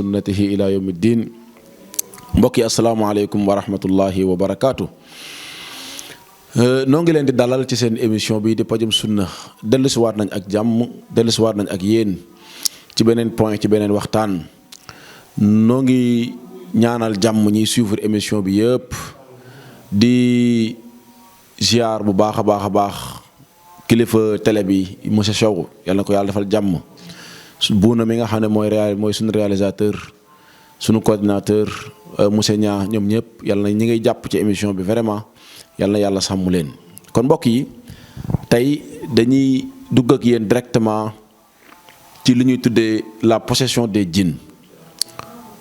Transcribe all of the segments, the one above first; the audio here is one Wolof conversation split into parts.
sunnatihi ila yawmi ddin. Mbokk yi asalaamaaleykum wa rahmatullahi wa barakaatu. noo ngi leen di dalal ci seen émission bi di pajum sunna dellusiwaat nañ ak jàmm dellusiwaat nañ ak yéen ci beneen point ci beneen waxtaan. noo ngi ñaanal jàmm ñiy suivre émission bi yëpp di ziar bu baax a baax kilifa télé bi monsieur Sow yal na ko yàlla defal jàmm. buuna mi nga xam ne mooy suñu réalisateur suñu coordinateur monsieur Nia ñoom ñëpp yàlla na ñi ngay jàpp ci émission bi vraiment yàlla na yàlla sàmm leen. kon mbokk yi tey dañuy dugg ak yéen directement ci li ñuy tuddee la possession des djinns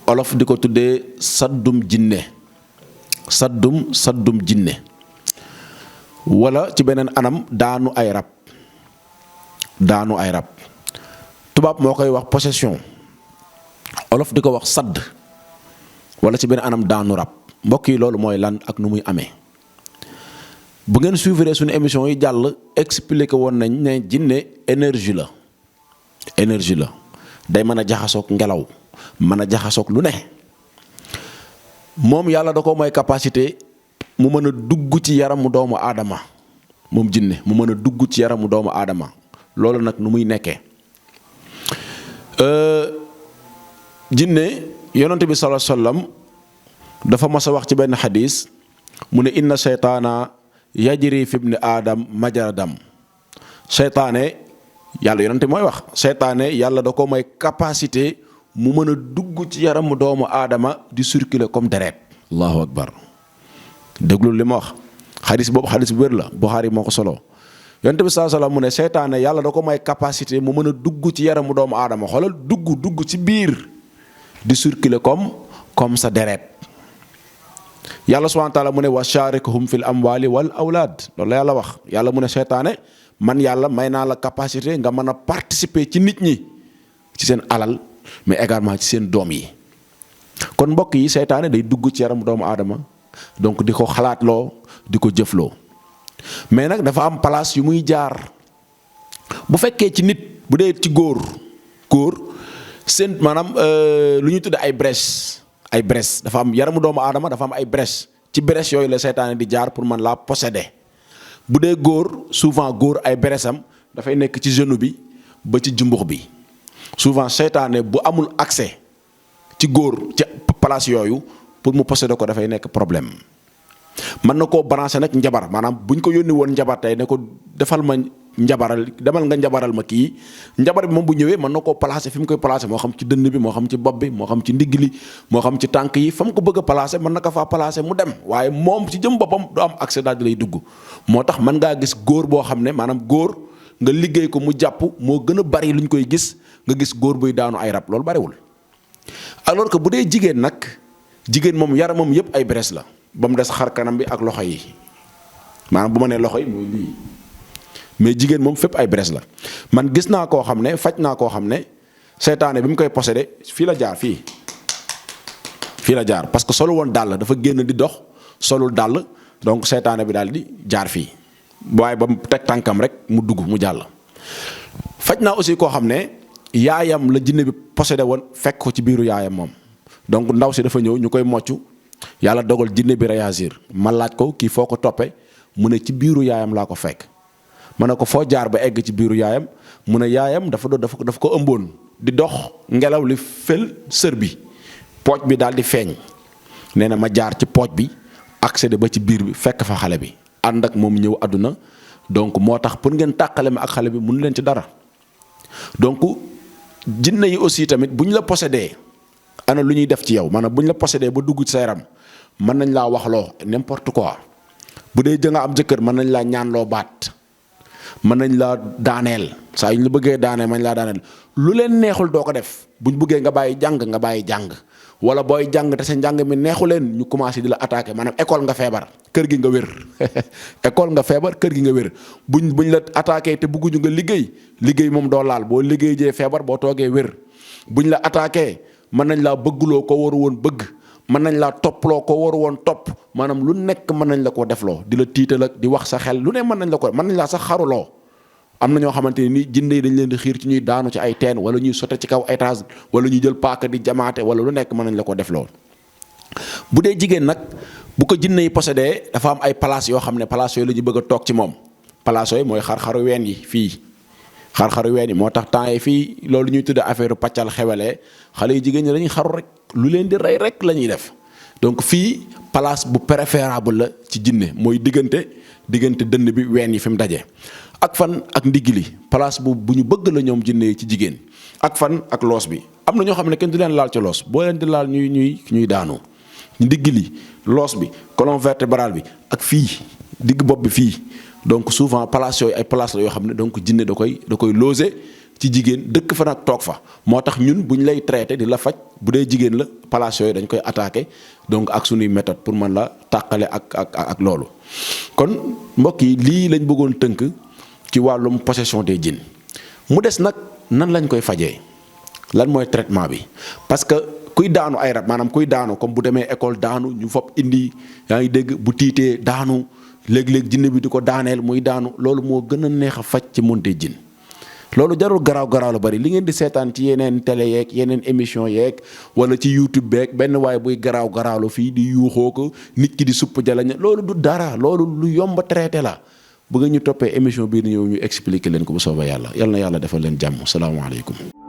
olof di ko tuddee saddum jinne saddum jinne wala ci beneen anam daanu ay rab tubaab moo koy wax possession olof di ko wax sadd wala ci benn anam daanu rab. mbokk yi loolu mooy lan ak nu muy amee bu ngeen suivre suñu émission yi jàll expliqué woon nañ ne jinne énergie la day mën a jaxasoog ngelaw mën a jaxasoog lu ne moom yàlla da ko mooy capacité mu mën a dugg ci yaramu doomu aadama moom jinne mu mën a dugg ci yaramu doomu aadama loolu nag nu muy nekkee. jinne yonent bi sallallahu alayhi wasallam dafa mas a wax ci benn xadis mu ne inna seytaana yajri fi ibni aadam majra dam seytaane yàlla yonent mooy wax seytaane yàlla da ko may capacité mu mën a dugg ci yaramu doomu aadama di circuler comme deret. allahu akbar déglul li ma wax xadis boobu xadis bu wér la Buxaari moo ko solo. yonent bi sallallahu alayhi wasallam mu ne seytaane yàlla da ko may capacité mu mën a dugg ci yaramu doomu aadama xoolal dugg ci biir di circuler comme sa deret. yàlla subhanahu wa taala mu ne wa sharikuhum fil amwali wal awlaad loolu la yàlla wax yàlla mu ne seytaane man yàlla may naa la capacité nga mën a participer ci nit ñi ci seen alal mais également ci seen doom yi. kon mbokk yi seytaane day dugg ci yaramu doomu aadama donc di ko xalaatloo di ko jëfloo. mais nag dafa am place yu muy jaar bu fekkee ci nit bu dee ci góor seen maanaam lu ñuy tudde ay brèche dafa am yaramu doomu aadama dafa am ay brèche ci brèche yooyu la seytaane di jaar pour man laa posséder. bu dee góor souvent góor ay brèche am dafay nekk ci genou bi ba ci jumbux bi souvent seytaane bu amul accès ci góor ci place yooyu pour mu posséder ko dafay nekk problème. mën na koo branché nag njabar maanaam buñ ko yónni woon njabar tey ne ko defal ma njabaral demal nga njabaral ma kii njabar bi moom bu ñëwee mën na koo placé fi mu koy placé moo xam ci dënn bi moo xam ci bopp bi moo xam ci ndigg li moo xam ci tànk yi fa mu ko bëgg a placé mën na ko faa placé mu dem waaye moom ci jëm boppam du am accès daal di lay dugg. moo tax mën ngaa gis góor boo xam ne maanaam góor nga liggéey ko mu jàpp moo gën a bari luñ koy gis nga gis góor buy daanu ay rab loolu bariwul. alors que bu dee jigéen nag jigéen moom yaramam yëpp ay brèche la. ba mu des xar kanam bi ak loxo yi maanaam bu ma nee loxo yi mooy lii mais jigéen moom fépp ay brèche la man gis naa koo xam ne faj naa koo xam ne seytaane bi mu koy possédé fii la jaar parce que solul woon dàll dafa génn di dox solul dàll donc seytaane bi daal di jaar fii waaye ba mu teg tànkam rek mu dugg mu jàll. faj naa aussi koo xam ne yaayam la jinne bi possédé woon fekk ko ci biiru yaayam moom donc ndaw si dafa ñëw ñu koy moccu. yàlla dogal jinne bi réagir ma laaj ko kii foo ko toppee mu ne ci biiru yaayam laa ko fekk ma ne ko foo jaar ba egg ci biiru yaayam mu ne yaayam dafa ko ëmboon di dox ngelaw li fel sër bi pooj bi daal di feeñ nee na ma jaar ci pooj bi accéder ba ci biir bi fekk fa xale bi ànd ak moom ñëw àdduna donc moo tax pour ngeen tàqale ma ak xale bi mënu leen ci dara. donc jinne yi aussi tamit bu ñu la possédé ana lu ñuy def ci yow maanaam bu ñu la possédé ba dugg ci sa yaram mën nañ laa waxloo n'importe quoi bu dee nga am jëkkër mën nañ laa ñaanloo baat mën nañ laa daaneel saa yu ñu la bëggee daaneel mën laa daaneel lu leen neexul doo ko def buñ bëggee nga bàyyi jàng wala booy jàng te sa njàng mi neexu leen ñu commencé di la attaquer maanaam école nga feebar kër gi nga wér école nga feebar kër gi nga wér buñ la attaquer te bëgguñu nga liggéey moom doo laal boo liggéey jee feebar boo toogee wér buñ la attaquer mën nañ laa bëggloo ko waru woon bëgg mën nañ laa topploo ko waru woon topp maanaam lu nekk mën nañ la ko defloo di la tiital ak di wax sa xel lu ne mën nañ la ko mën nañ laa sax xaruloo am na ñoo xamante ni jinne yi dañ leen di xiir ci ñuy daanu ci ay teen wala ñuy sote ci kaw étage wala ñuy jël paaka di jamaate wala lu nekk mën nañ la ko def lool. bu dee jigéen nag bu ko jinne yi possédé dafa am ay place yoo xam ne place yooyu la ñu bëgg a toog ci moom place yooyu mooy xar-xaru ween yi fii. xar-xaru ween yi moo tax temps yi fii loolu ñuy tudde affaire pàccal xewalee xale yu jigéen ñi dañuy xaru rek lu leen di rey rek la ñuy def donc fii place bu préférable la ci jinne mooy diggante dënn bi ween yi fi mu daje. ak fan ak ndigg li place bu ñu bëgg la ñoom jinne yi ci jigéen ak fan ak loos bi am na ñoo xam ne kenn du leen laal ci loos boo leen di laal ñuy daanu ndigg li loos bi colonne vertébrale bi ak fii digg bopp bi fii. donc souvent place yooyu ay place la yoo xam ne donc jinne da koy loger ci jigéen dëkk fa nag toog fa moo tax ñun bu ñu lay traité di la faj bu dee jigéen la place yooyu dañ koy attaqué donc ak suñuy méthode pour mën la tàqale ak loolu. kon mbokk yi lii lañ bëggoon tënk ci wàllum possession des djinns mu des nag nan lañ koy fajee lan mooy traitement bi parce que kuy daanu ay rab maanaam kuy daanu comme bu demee école daanu ñu fopp indi yaa ngi dégg bu tiitee daanu. léeg-léeg jinne bi di ko daaneel muy daanu loolu moo gën a neex a faj ci monte jinn loolu jarul garaaw la bari li ngeen di seetaan ci yeneen télé yeeg yeneen émission yeeg wala ci YouTube beeg benn waaye buy garaaw fii di yuuxoo ko nit ki di supp jalañ loolu du dara loolu lu yomb traité la bu nga ñu toppee émission bii di ñëw ñu expliquer leen ko bu soobee yàlla yal na yàlla defal leen jàmm salaamaaleykum